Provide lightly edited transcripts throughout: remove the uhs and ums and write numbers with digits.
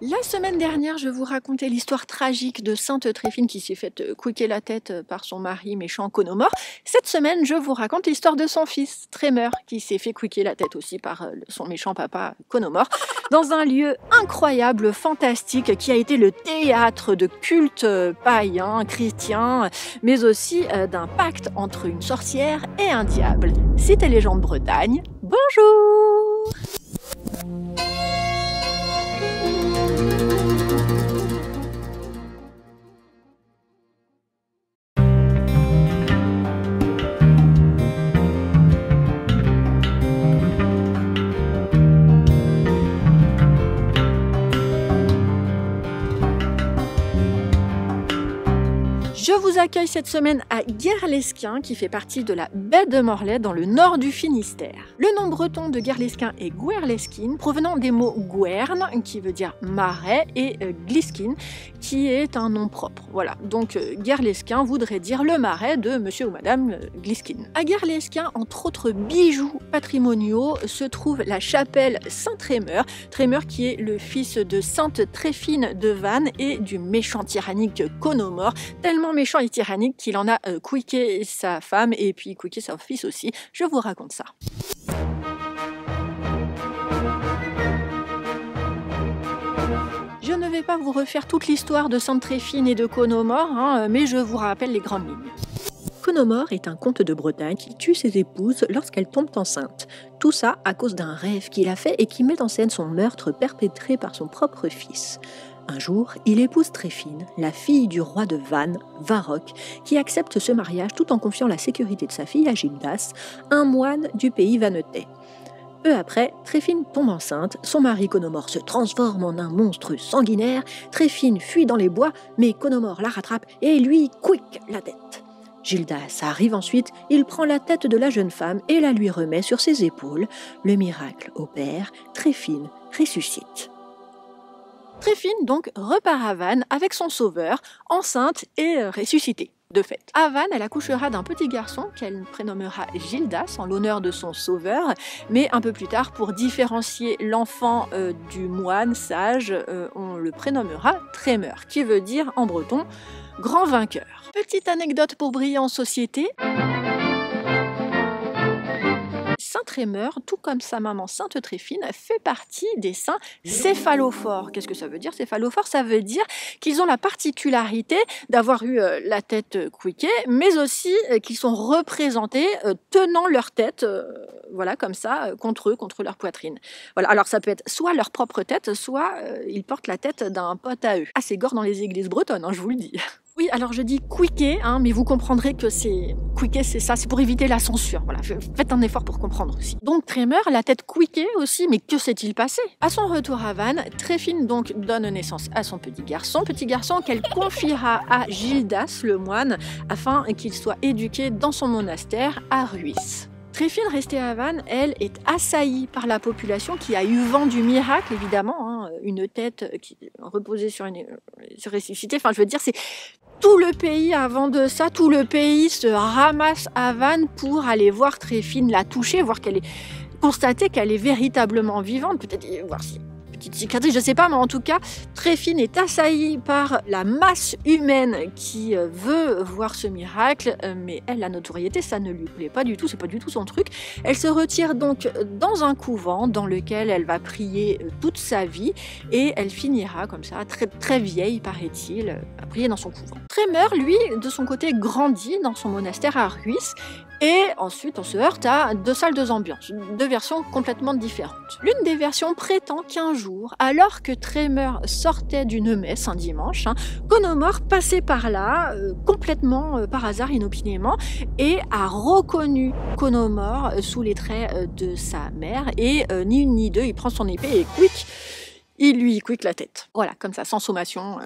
La semaine dernière, je vous racontais l'histoire tragique de Sainte Tréfine qui s'est faite couiquer la tête par son mari méchant Conomor. Cette semaine, je vous raconte l'histoire de son fils, Trémeur, qui s'est fait couiquer la tête aussi par son méchant papa Conomor, dans un lieu incroyable, fantastique, qui a été le théâtre de cultes païens, chrétiens, mais aussi d'un pacte entre une sorcière et un diable. Cité Légende Bretagne, bonjour! Je vous accueille cette semaine à Guerlesquin, qui fait partie de la baie de Morlaix dans le nord du Finistère. Le nom breton de Guerlesquin est Guerlesquin, provenant des mots guern, qui veut dire marais, et gliskin, qui est un nom propre. Voilà, donc Guerlesquin voudrait dire le marais de monsieur ou madame Gliskin. À Guerlesquin, entre autres bijoux patrimoniaux, se trouve la chapelle Saint-Trémeur, Trémeur qui est le fils de Sainte Tréfine de Vannes et du méchant tyrannique Conomor, tellement méchant et tyrannique qu'il en a couiqué sa femme et puis couiqué son fils aussi. Je vous raconte ça. Je ne vais pas vous refaire toute l'histoire de Sainte Tréfine et de Conomor, mais je vous rappelle les grandes lignes. Conomor est un comte de Bretagne qui tue ses épouses lorsqu'elles tombent enceintes. Tout ça à cause d'un rêve qu'il a fait et qui met en scène son meurtre perpétré par son propre fils. Un jour, il épouse Tréfine, la fille du roi de Vannes, Varroc, qui accepte ce mariage tout en confiant la sécurité de sa fille à Gildas, un moine du pays vannetais. Peu après, Tréfine tombe enceinte, son mari Conomor se transforme en un monstre sanguinaire, Tréfine fuit dans les bois, mais Conomor la rattrape et lui couique la tête. Gildas arrive ensuite, il prend la tête de la jeune femme et la lui remet sur ses épaules. Le miracle opère, Tréfine ressuscite. Tréfine donc repart à Vannes avec son sauveur, enceinte et ressuscitée. De fait, à Vannes, elle accouchera d'un petit garçon qu'elle prénommera Gildas en l'honneur de son sauveur, mais un peu plus tard, pour différencier l'enfant du moine sage, on le prénommera Trémeur, qui veut dire en breton grand vainqueur. Petite anecdote pour briller en société. Saint Trémeur, tout comme sa maman Sainte Tréfine, fait partie des saints céphalophores. Qu'est-ce que ça veut dire, céphalophores? Ça veut dire qu'ils ont la particularité d'avoir eu la tête couiquée, mais aussi qu'ils sont représentés tenant leur tête, voilà, comme ça, contre eux, contre leur poitrine. Voilà. Alors ça peut être soit leur propre tête, soit ils portent la tête d'un pote à eux. Assez gore dans les églises bretonnes, je vous le dis. Oui, alors je dis couiquer, mais vous comprendrez que c'est couiquer, c'est ça, c'est pour éviter la censure. Voilà, faites un effort pour comprendre aussi. Donc Trémeur, la tête couiquée aussi, mais que s'est-il passé? À son retour à Vannes, Tréfine donc donne naissance à son petit garçon qu'elle confiera à Gildas le moine, afin qu'il soit éduqué dans son monastère à Ruisse. Tréfine, restée à Vannes, elle, est assaillie par la population qui a eu vent du miracle, évidemment, une tête qui reposait sur une ressuscité. Enfin, je veux dire, c'est tout le pays, avant de ça, tout le pays se ramasse à Vannes pour aller voir Tréfine, la toucher, voir qu'elle est, constater qu'elle est véritablement vivante, peut-être voir si petite cicatrice, je ne sais pas, mais en tout cas, Tréfine est assaillie par la masse humaine qui veut voir ce miracle, mais elle, la notoriété, ça ne lui plaît pas du tout, c'est pas du tout son truc. Elle se retire donc dans un couvent dans lequel elle va prier toute sa vie et elle finira comme ça, très, très vieille, paraît-il, à prier dans son couvent. Trémeur, lui, de son côté, grandit dans son monastère à Ruisse. Et ensuite, on se heurte à deux salles, deux ambiances, deux versions complètement différentes. L'une des versions prétend qu'un jour, alors que Trémeur sortait d'une messe un dimanche, Conomor passait par là, complètement par hasard, inopinément, et a reconnu Conomor sous les traits de sa mère, et ni une ni deux, il prend son épée et quick, il lui quick la tête. Voilà, comme ça, sans sommation.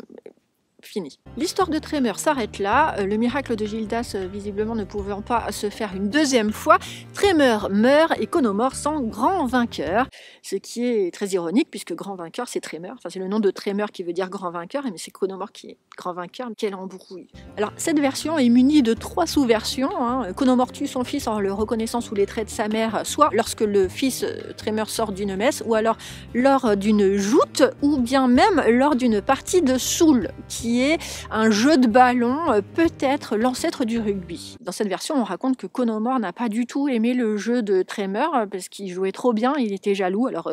fini. L'histoire de Trémeur s'arrête là. Le miracle de Gildas, visiblement ne pouvant pas se faire une deuxième fois, Trémeur meurt et Conomor s'en grand vainqueur. Ce qui est très ironique puisque grand vainqueur c'est Trémeur. Enfin, c'est le nom de Trémeur qui veut dire grand vainqueur, mais c'est Conomor qui est grand vainqueur. Quelle embrouille. Alors cette version est munie de 3 sous-versions. Conomor tue son fils en le reconnaissant sous les traits de sa mère, soit lorsque le fils Trémeur sort d'une messe, ou alors lors d'une joute, ou bien même lors d'une partie de soule, qui est un jeu de ballon, peut-être l'ancêtre du rugby. Dans cette version, on raconte que Conomor n'a pas du tout aimé le jeu de Trémeur, parce qu'il jouait trop bien, il était jaloux, alors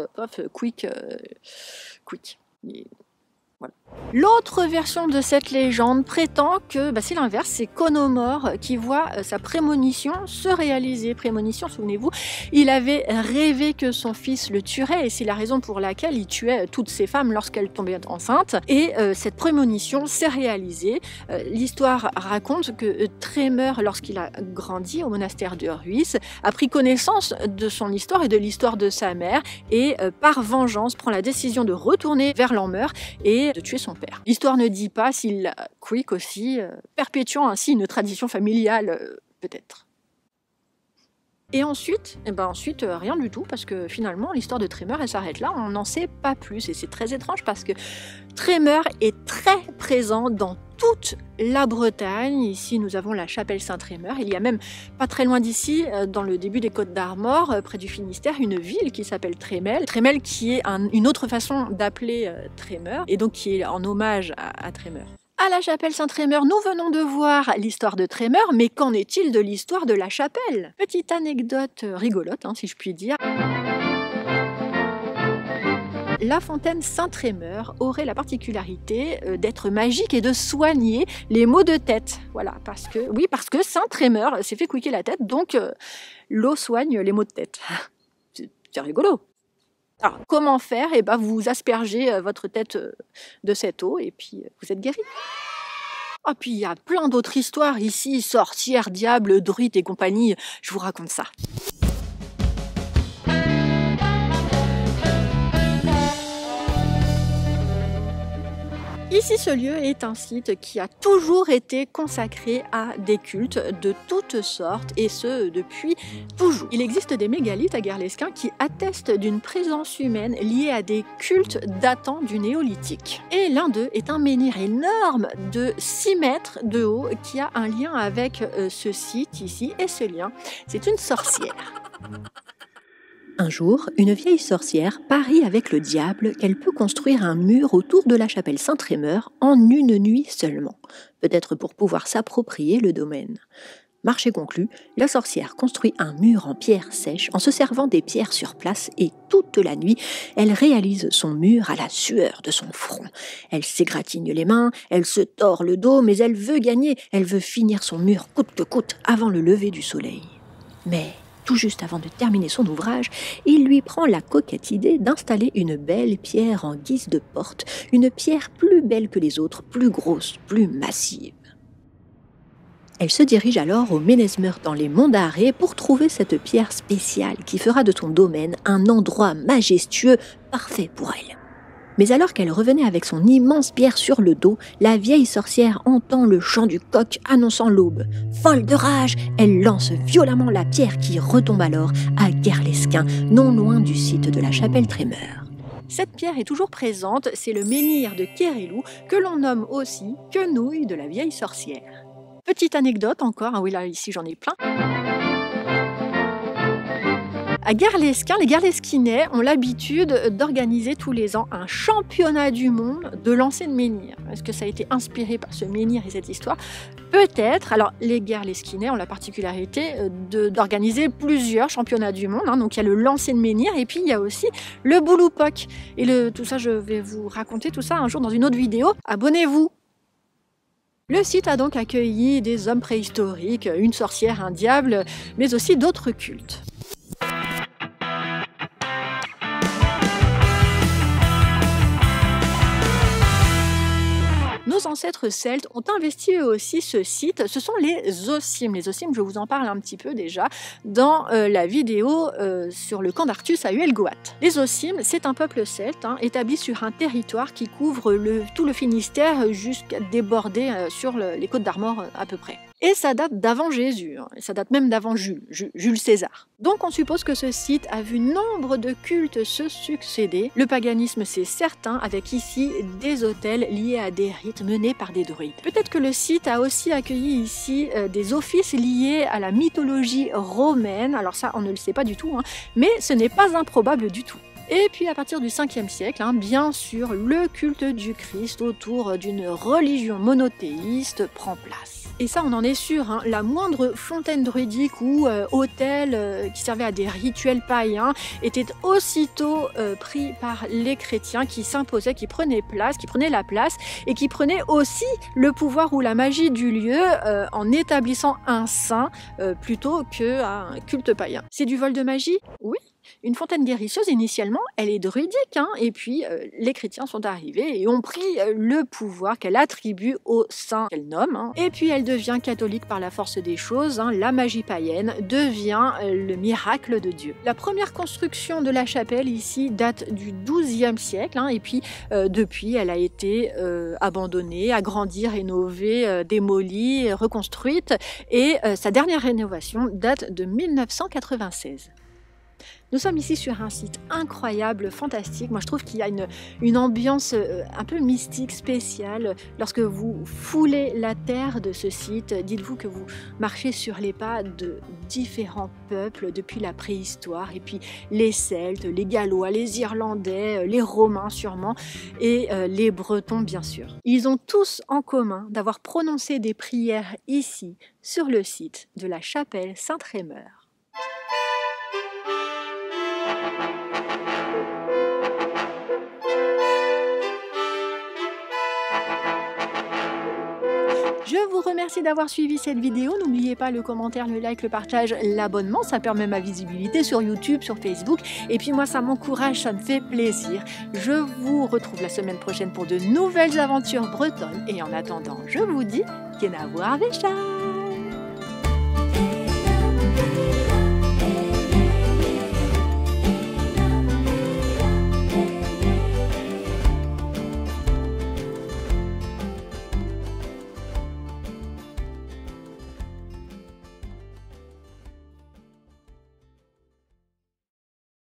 quick. Voilà. L'autre version de cette légende prétend que c'est l'inverse, c'est Conomor qui voit sa prémonition se réaliser. Prémonition, souvenez-vous, il avait rêvé que son fils le tuerait et c'est la raison pour laquelle il tuait toutes ses femmes lorsqu'elles tombaient enceintes. Et cette prémonition s'est réalisée. L'histoire raconte que Trémeur, lorsqu'il a grandi au monastère de Rhuys, a pris connaissance de son histoire et de l'histoire de sa mère et par vengeance prend la décision de retourner vers Lanmeur et de tuer son père. L'histoire ne dit pas s'il l'a quick aussi, perpétuant ainsi une tradition familiale, peut-être. Et ensuite, rien du tout, parce que finalement, l'histoire de Trémeur, elle s'arrête là, on n'en sait pas plus. Et c'est très étrange parce que Trémeur est très présent dans toute la Bretagne. Ici, nous avons la chapelle Saint-Trémeur. Il y a même, pas très loin d'ici, dans le début des Côtes d'Armor, près du Finistère, une ville qui s'appelle Trémel. Trémel qui est une autre façon d'appeler Trémeur, et donc qui est en hommage à Trémeur. À la chapelle Saint-Trémeur, nous venons de voir l'histoire de Trémeur, mais qu'en est-il de l'histoire de la chapelle? Petite anecdote rigolote, si je puis dire. La fontaine Saint-Trémeur aurait la particularité d'être magique et de soigner les maux de tête. Voilà, parce que Saint-Trémeur s'est fait quicker la tête, donc l'eau soigne les maux de tête. C'est rigolo. Alors, comment faire? Vous aspergez votre tête de cette eau et puis vous êtes guéri. Ah, puis il y a plein d'autres histoires ici, sorcières, diables, druides et compagnie. Je vous raconte ça. Ici, ce lieu est un site qui a toujours été consacré à des cultes de toutes sortes, et ce, depuis toujours. Il existe des mégalithes à Guerlesquin qui attestent d'une présence humaine liée à des cultes datant du néolithique. Et l'un d'eux est un menhir énorme de 6 mètres de haut qui a un lien avec ce site ici, et ce lien, c'est une sorcière. Un jour, une vieille sorcière parie avec le diable qu'elle peut construire un mur autour de la chapelle Saint-Trémeur en une nuit seulement, peut-être pour pouvoir s'approprier le domaine. Marché conclu, la sorcière construit un mur en pierre sèche en se servant des pierres sur place et toute la nuit, elle réalise son mur à la sueur de son front. Elle s'égratigne les mains, elle se tord le dos, mais elle veut gagner, elle veut finir son mur coûte que coûte avant le lever du soleil. Mais tout juste avant de terminer son ouvrage, il lui prend la coquette idée d'installer une belle pierre en guise de porte, une pierre plus belle que les autres, plus grosse, plus massive. Elle se dirige alors au Ménezmeur dans les Monts d'Arrée pour trouver cette pierre spéciale qui fera de son domaine un endroit majestueux, parfait pour elle. Mais alors qu'elle revenait avec son immense pierre sur le dos, la vieille sorcière entend le chant du coq annonçant l'aube. Folle de rage, elle lance violemment la pierre qui retombe alors à Guerlesquin, non loin du site de la chapelle Trémeur. Cette pierre est toujours présente, c'est le menhir de Kérilou, que l'on nomme aussi quenouille de la vieille sorcière. Petite anecdote encore, oui là ici j'en ai plein. À Guerlesquin, les Guerlesquinais ont l'habitude d'organiser tous les ans un championnat du monde de lancer de menhir. Est-ce que ça a été inspiré par ce menhir et cette histoire? Peut-être. Alors, les Guerlesquinais ont la particularité d'organiser plusieurs championnats du monde. Donc, il y a le lancer de menhir et puis il y a aussi le bouloupoc. Et tout ça, je vais vous raconter tout ça un jour dans une autre vidéo. Abonnez-vous! Le site a donc accueilli des hommes préhistoriques, une sorcière, un diable, mais aussi d'autres cultes. Nous nos ancêtres celtes ont investi eux aussi ce site. Ce sont les Ossymes. Les Ossymes, je vous en parle un petit peu déjà dans la vidéo sur le camp d'Artus à Huelgoat. Les Ossymes, c'est un peuple celte établi sur un territoire qui couvre tout le Finistère jusqu'à déborder sur les côtes d'Armor à peu près. Et ça date d'avant Jésus, ça date même d'avant Jules César. Donc on suppose que ce site a vu nombre de cultes se succéder. Le paganisme c'est certain, avec ici des autels liés à des rites menés par des druides. Peut-être que le site a aussi accueilli ici des offices liés à la mythologie romaine, alors ça on ne le sait pas du tout, mais ce n'est pas improbable du tout. Et puis à partir du 5e siècle, bien sûr, le culte du Christ autour d'une religion monothéiste prend place. Et ça, on en est sûr, la moindre fontaine druidique ou autel qui servait à des rituels païens était aussitôt pris par les chrétiens qui s'imposaient, qui prenaient la place et qui prenaient aussi le pouvoir ou la magie du lieu en établissant un saint plutôt qu'un culte païen. C'est du vol de magie? Oui. Une fontaine guérisseuse, initialement, elle est druidique, et puis les chrétiens sont arrivés et ont pris le pouvoir qu'elle attribue aux saints qu'elle nomme, et puis elle devient catholique par la force des choses, la magie païenne devient le miracle de Dieu. La première construction de la chapelle ici date du XIIe siècle, et puis depuis elle a été abandonnée, agrandie, rénovée, démolie, reconstruite, et sa dernière rénovation date de 1996. Nous sommes ici sur un site incroyable, fantastique. Moi, je trouve qu'il y a une ambiance un peu mystique, spéciale. Lorsque vous foulez la terre de ce site, dites-vous que vous marchez sur les pas de différents peuples depuis la préhistoire. Et puis les Celtes, les Gallois, les Irlandais, les Romains sûrement, et les Bretons bien sûr. Ils ont tous en commun d'avoir prononcé des prières ici, sur le site de la chapelle Saint-Rémeur. Je vous remercie d'avoir suivi cette vidéo. N'oubliez pas le commentaire, le like, le partage, l'abonnement. Ça permet ma visibilité sur YouTube, sur Facebook. Et puis moi, ça m'encourage, ça me fait plaisir. Je vous retrouve la semaine prochaine pour de nouvelles aventures bretonnes. Et en attendant, je vous dis, Kenavo Arvecha!